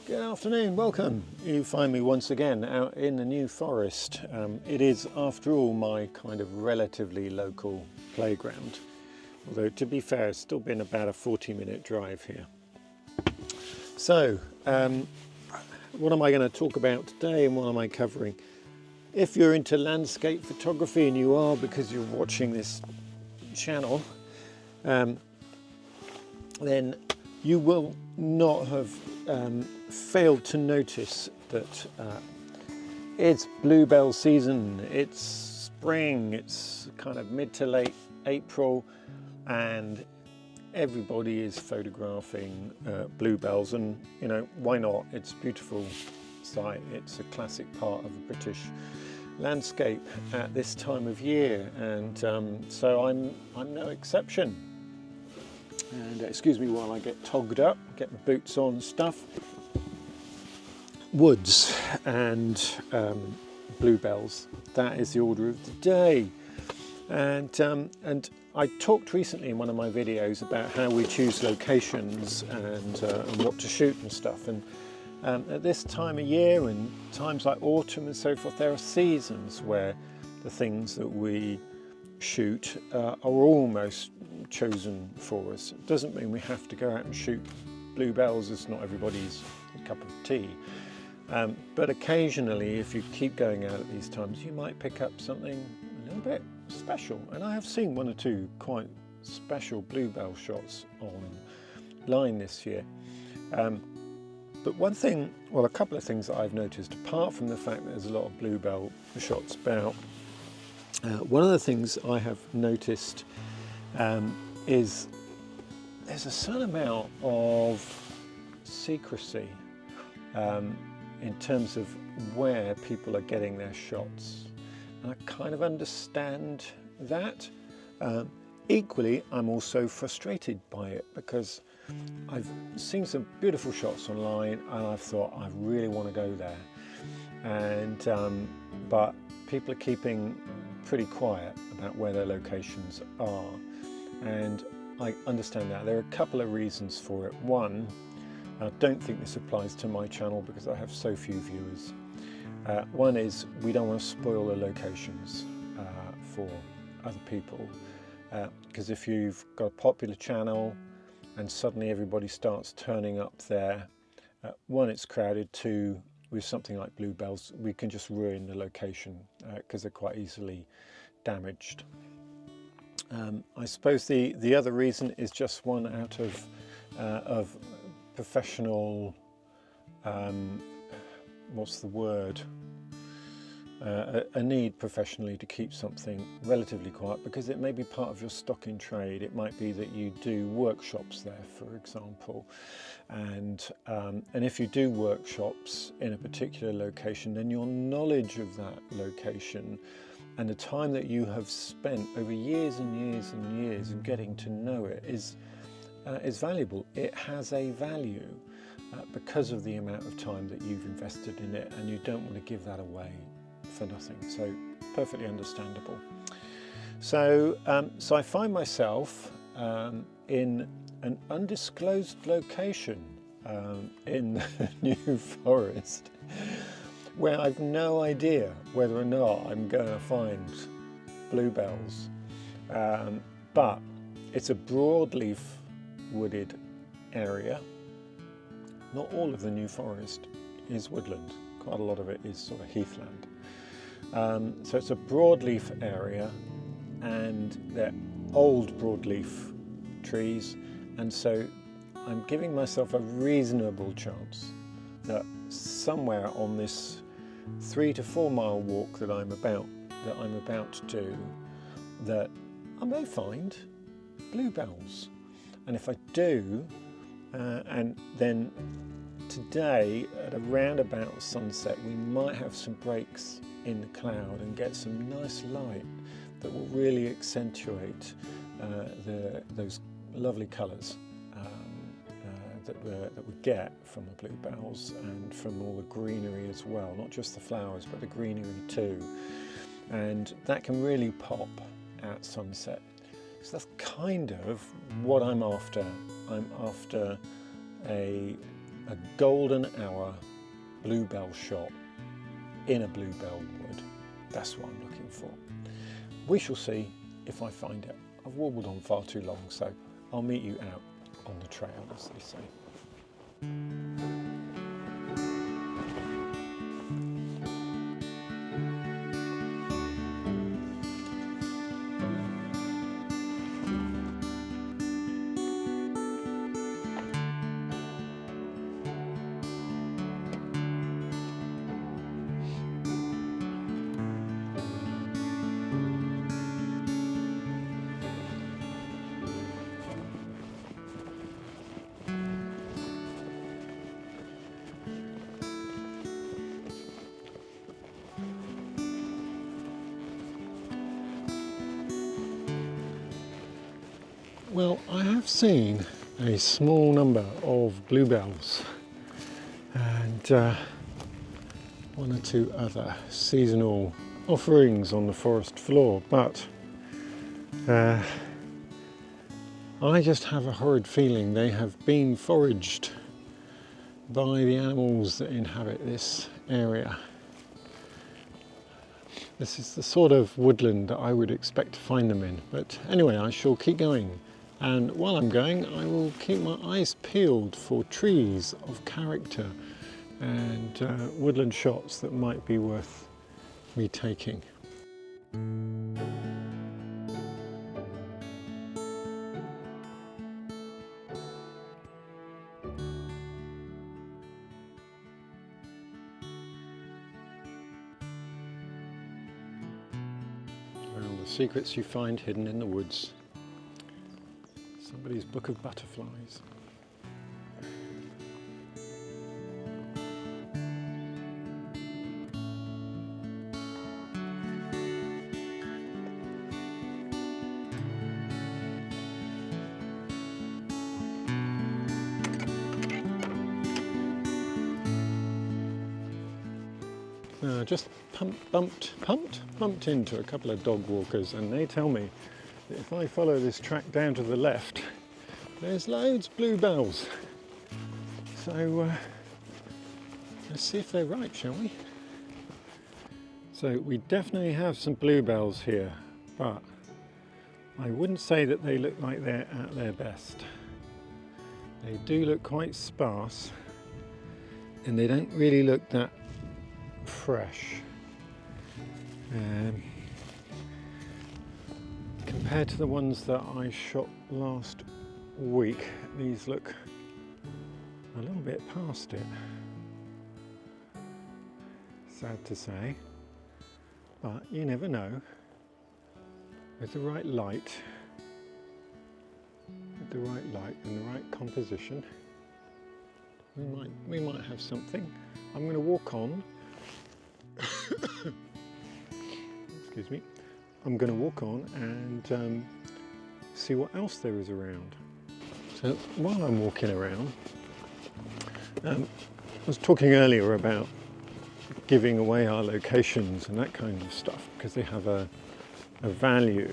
Good afternoon, welcome. You find me once again out in the New Forest. It is, after all, my kind of relatively local playground. Although, to be fair, it's still been about a 40-minute drive here. So, what am I going to talk about today and what am I covering? If you're into landscape photography, and you are because you're watching this channel, then you will not have failed to notice that it's bluebell season, it's spring, it's kind of mid to late April, and everybody is photographing bluebells, and you know, why not? It's a beautiful sight. It's a classic part of the British landscape at this time of year, and so I'm no exception. And excuse me while I get togged up, get my boots on and stuff. Woods and bluebells, that is the order of the day. And I talked recently in one of my videos about how we choose locations and what to shoot and stuff. And at this time of year and times like autumn and so forth, there are seasons where the things that we shoot are almost chosen for us. It doesn't mean we have to go out and shoot bluebells. It's not everybody's cup of tea. But occasionally, if you keep going out at these times, you might pick up something a little bit special. And I have seen one or two quite special bluebell shots online this year. But one thing, well, a couple of things that I've noticed, apart from the fact that there's a lot of bluebell shots about, one of the things I have noticed is there's a certain amount of secrecy in terms of where people are getting their shots. And I kind of understand that. Equally, I'm also frustrated by it because I've seen some beautiful shots online and I've thought I really want to go there. And but people are keeping pretty quiet about where their locations are. And I understand that. There are a couple of reasons for it. One, I don't think this applies to my channel because I have so few viewers. One is we don't want to spoil the locations for other people. Because if you've got a popular channel and suddenly everybody starts turning up there, one, it's crowded. Two, with something like bluebells, we can just ruin the location because they're quite easily damaged. I suppose the other reason is just one out of professional, what's the word, a need professionally to keep something relatively quiet because it may be part of your stock in trade. It might be that you do workshops there, for example, and if you do workshops in a particular location, then your knowledge of that location and the time that you have spent over years and years and years of getting to know it is valuable. It has a value because of the amount of time that you've invested in it, and you don't want to give that away for nothing. So perfectly understandable. So so I find myself in an undisclosed location in the New Forest, where I've no idea whether or not I'm going to find bluebells, but it's a broadleaf wooded area. Not all of the New Forest is woodland, quite a lot of it is sort of heathland. So it's a broadleaf area, and they're old broadleaf trees, and so I'm giving myself a reasonable chance that somewhere on this 3 to 4 mile walk that I'm about to do, that I may find bluebells. And if I do, and then today at around about sunset, we might have some breaks in the cloud and get some nice light that will really accentuate those lovely colours that we get from the bluebells and from all the greenery as well, not just the flowers but the greenery too, and that can really pop at sunset. So that's kind of what I'm after. I'm after a a golden hour bluebell shot in a bluebell wood. That's what I'm looking for. We shall see if I find it. I've warbled on far too long, so I'll meet you out on the trail, as they say. Well, I have seen a small number of bluebells and one or two other seasonal offerings on the forest floor, but I just have a horrid feeling they have been foraged by the animals that inhabit this area. This is the sort of woodland that I would expect to find them in, but anyway, I shall keep going. And while I'm going, I will keep my eyes peeled for trees of character and woodland shots that might be worth me taking. Well, the secrets you find hidden in the woods. Somebody's book of butterflies. Just bumped into a couple of dog walkers, and they tell me that if I follow this track down to the left, there's loads of bluebells. So let's see if they're right, shall we? So we definitely have some bluebells here, but I wouldn't say that they look like they're at their best. They do look quite sparse, and they don't really look that fresh. Compared to the ones that I shot last week, these look a little bit past it. Sad to say, but you never know. With the right light, and the right composition, we might have something. I'm going to walk on. Excuse me. I'm going to walk on and see what else there is around. So while I'm walking around, I was talking earlier about giving away our locations and that kind of stuff because they have a value,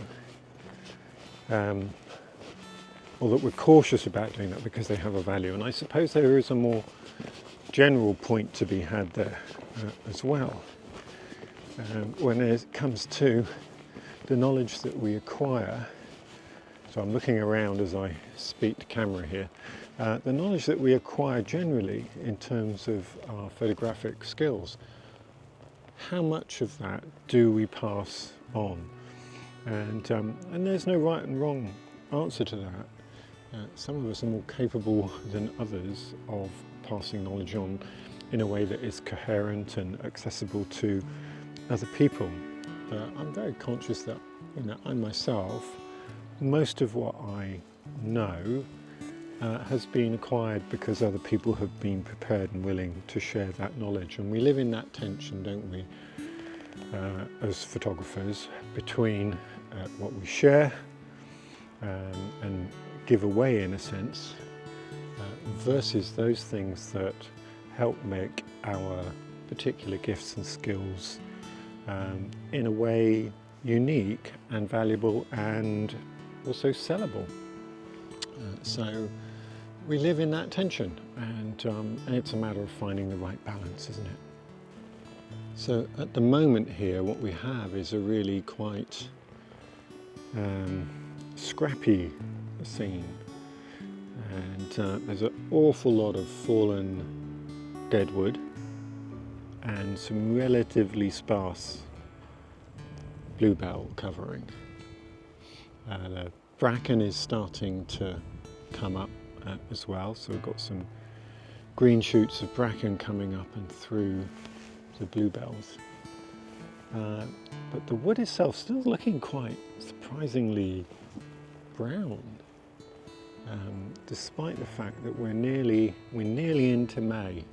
or that we're cautious about doing that because they have a value. And I suppose there is a more general point to be had there as well. When it comes to the knowledge that we acquire, so I'm looking around as I speak to camera here, the knowledge that we acquire generally in terms of our photographic skills, how much of that do we pass on? And there's no right and wrong answer to that. Some of us are more capable than others of passing knowledge on in a way that is coherent and accessible to other people. I'm very conscious that, you know, I myself, most of what I know has been acquired because other people have been prepared and willing to share that knowledge, and we live in that tension, don't we, as photographers, between what we share and give away in a sense, versus those things that help make our particular gifts and skills in a way unique and valuable and also sellable. So we live in that tension, and it's a matter of finding the right balance, isn't it? So at the moment here, what we have is a really quite scrappy scene, and there's an awful lot of fallen deadwood and some relatively sparse bluebell covering. The bracken is starting to come up as well, so we've got some green shoots of bracken coming up and through the bluebells. But the wood itself still looking quite surprisingly brown, despite the fact that we're nearly into May.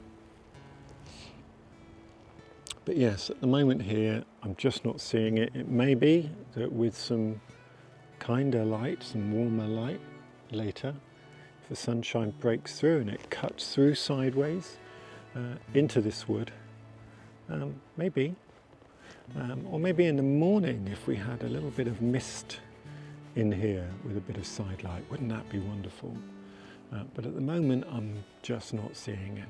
But yes, at the moment here, I'm just not seeing it. It may be that with some kinder light, some warmer light later, if the sunshine breaks through and it cuts through sideways into this wood, maybe. Or maybe in the morning, if we had a little bit of mist in here with a bit of side light, wouldn't that be wonderful? But at the moment, I'm just not seeing it.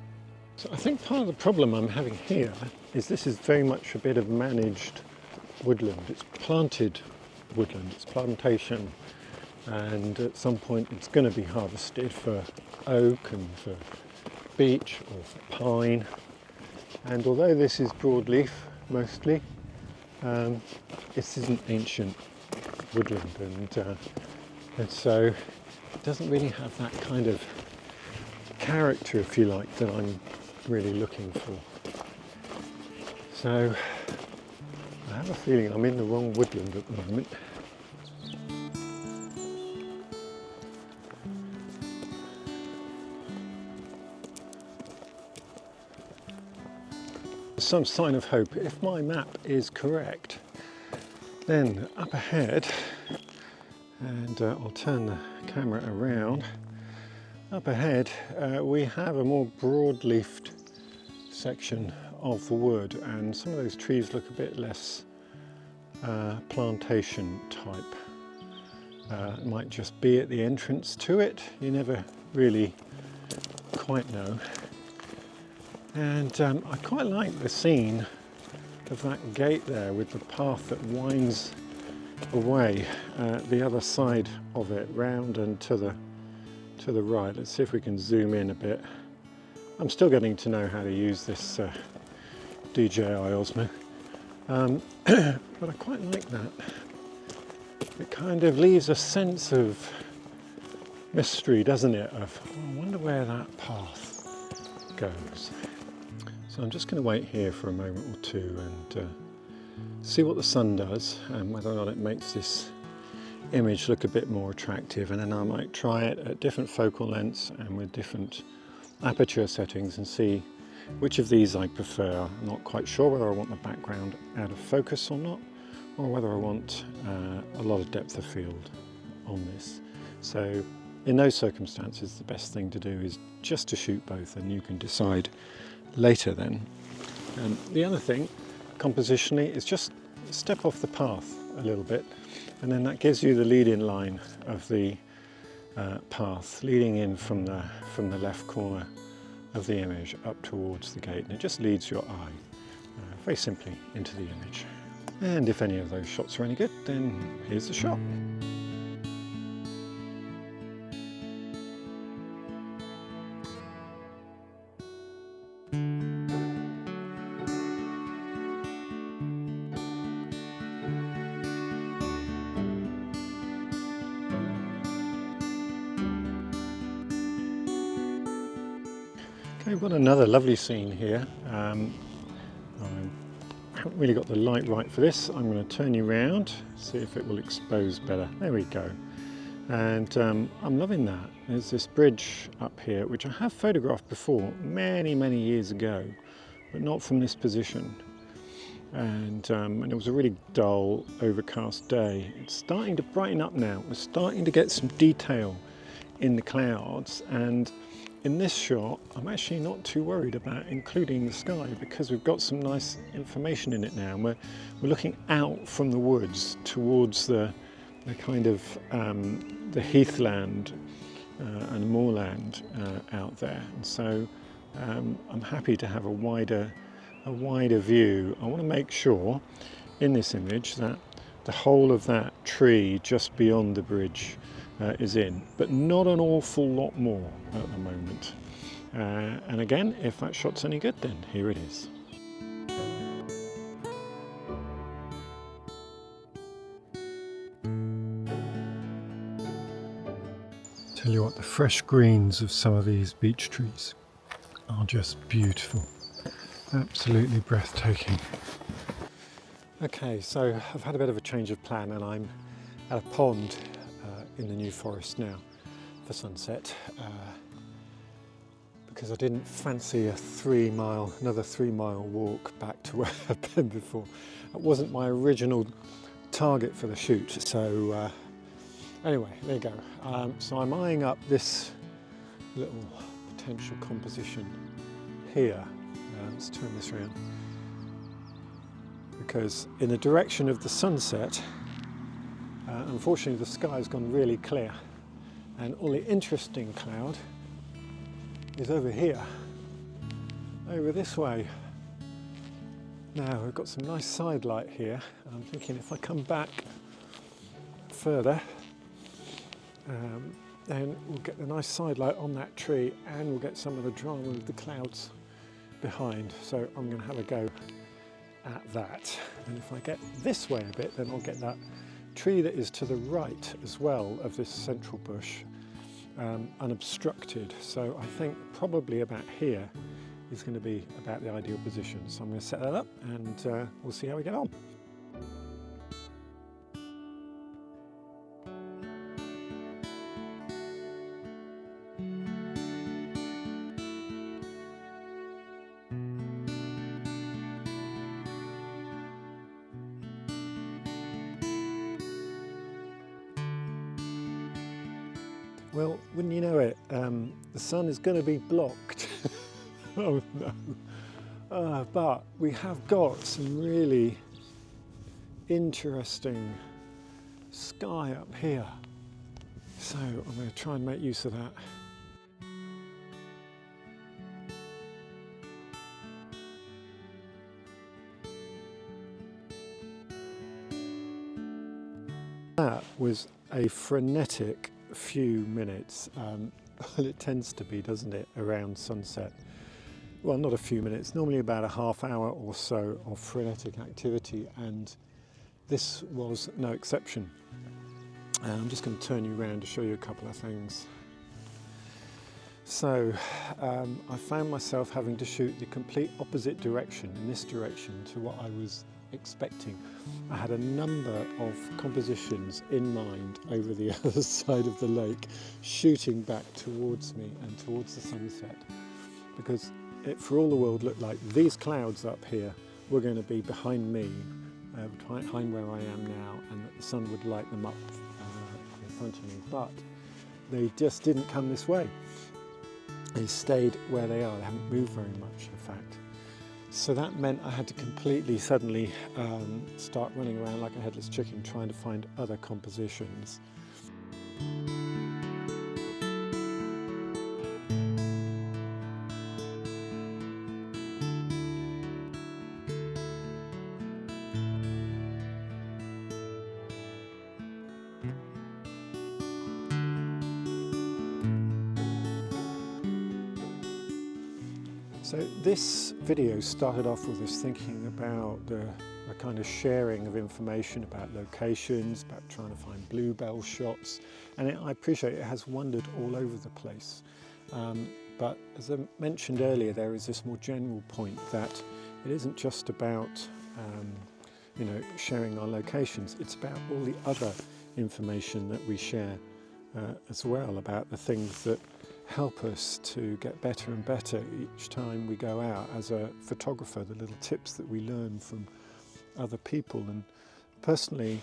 So I think part of the problem I'm having here is this is very much a bit of managed woodland. It's planted woodland, it's plantation, and at some point it's going to be harvested for oak and for beech or for pine. And although this is broadleaf mostly, this isn't ancient woodland, and so it doesn't really have that kind of character, if you like, that I'm really looking for. So I have a feeling I'm in the wrong woodland at the moment. Some sign of hope. If my map is correct, then up ahead, and I'll turn the camera around, up ahead we have a more broad-leafed section of the wood, and some of those trees look a bit less plantation type. It might just be at the entrance to it, you never really quite know. And I quite like the scene of that gate there with the path that winds away the other side of it, round and to the right. Let's see if we can zoom in a bit. I'm still getting to know how to use this DJI Osmo, but I quite like that. It kind of leaves a sense of mystery, doesn't it? Of, oh, I wonder where that path goes. So I'm just going to wait here for a moment or two and see what the sun does and whether or not it makes this image look a bit more attractive, and then I might try it at different focal lengths and with different aperture settings and see which of these I prefer. I'm not quite sure whether I want the background out of focus or not, or whether I want a lot of depth of field on this. So in those circumstances, the best thing to do is just to shoot both, and you can decide later then. And the other thing, compositionally, is just step off the path a little bit, and then that gives you the lead-in line of the path leading in from the left corner of the image up towards the gate, and it just leads your eye very simply into the image. And if any of those shots are any good, then here's the shot. Okay, we've got another lovely scene here. I haven't really got the light right for this. I'm going to turn you around, see if it will expose better. There we go. And I'm loving that. There's this bridge up here, which I have photographed before, many, many years ago, but not from this position. And it was a really dull, overcast day. It's starting to brighten up now. We're starting to get some detail in the clouds, and in this shot, I'm actually not too worried about including the sky because we've got some nice information in it now. And we're looking out from the woods towards the kind of the heathland and moorland out there, and so I'm happy to have a wider view. I want to make sure in this image that the whole of that tree just beyond the bridge is in, but not an awful lot more at the moment. And again, if that shot's any good, then here it is. Tell you what, the fresh greens of some of these beech trees are just beautiful. Absolutely breathtaking. Okay, so I've had a bit of a change of plan and I'm at a pond in the New Forest now for sunset because I didn't fancy another 3-mile walk back to where I've been before. It wasn't my original target for the shoot, so anyway, there you go. So I'm eyeing up this little potential composition here. Let's turn this around. Because in the direction of the sunset, unfortunately the sky has gone really clear and all the interesting cloud is over here, over this way. Now we've got some nice side light here, and I'm thinking if I come back further, then we'll get the nice side light on that tree and we'll get some of the drama of the clouds behind. So I'm going to have a go at that, and if I get this way a bit, then I'll get that tree that is to the right as well of this central bush unobstructed. So I think probably about here is going to be about the ideal position. So I'm going to set that up and we'll see how we get on. Well, wouldn't you know it, the sun is going to be blocked. Oh no. But we have got some really interesting sky up here. So I'm going to try and make use of that. That was a frenetic few minutes. Well, it tends to be, doesn't it, around sunset. Well, not a few minutes, normally about a half hour or so of frenetic activity, and this was no exception. I'm just going to turn you around to show you a couple of things. So I found myself having to shoot the complete opposite direction, in this direction, to what I was expecting. I had a number of compositions in mind over the other side of the lake, shooting back towards me and towards the sunset, because it for all the world looked like these clouds up here were going to be behind me, behind where I am now, and that the sun would light them up in front of me, but they just didn't come this way. They stayed where they are. They haven't moved very much, in fact. So that meant I had to completely suddenly start running around like a headless chicken trying to find other compositions. So this video started off with us thinking about the kind of sharing of information about locations, about trying to find bluebell shots, and I appreciate it has wandered all over the place. But as I mentioned earlier, there is this more general point that it isn't just about you know, sharing our locations, it's about all the other information that we share as well, about the things that help us to get better and better each time we go out as a photographer, the little tips that we learn from other people. And personally,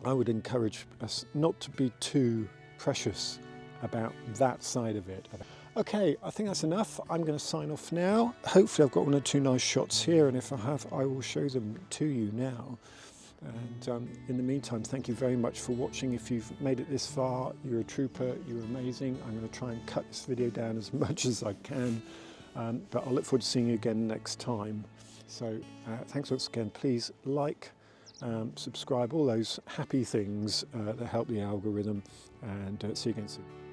I would encourage us not to be too precious about that side of it. Okay, I think that's enough. I'm going to sign off now. Hopefully I've got one or two nice shots here, and if I have, I will show them to you now. And in the meantime, thank you very much for watching. If you've made it this far, you're a trooper, you're amazing. I'm going to try and cut this video down as much as I can, but I'll look forward to seeing you again next time. So thanks once again. Please like, subscribe, all those happy things that help the algorithm, and see you again soon.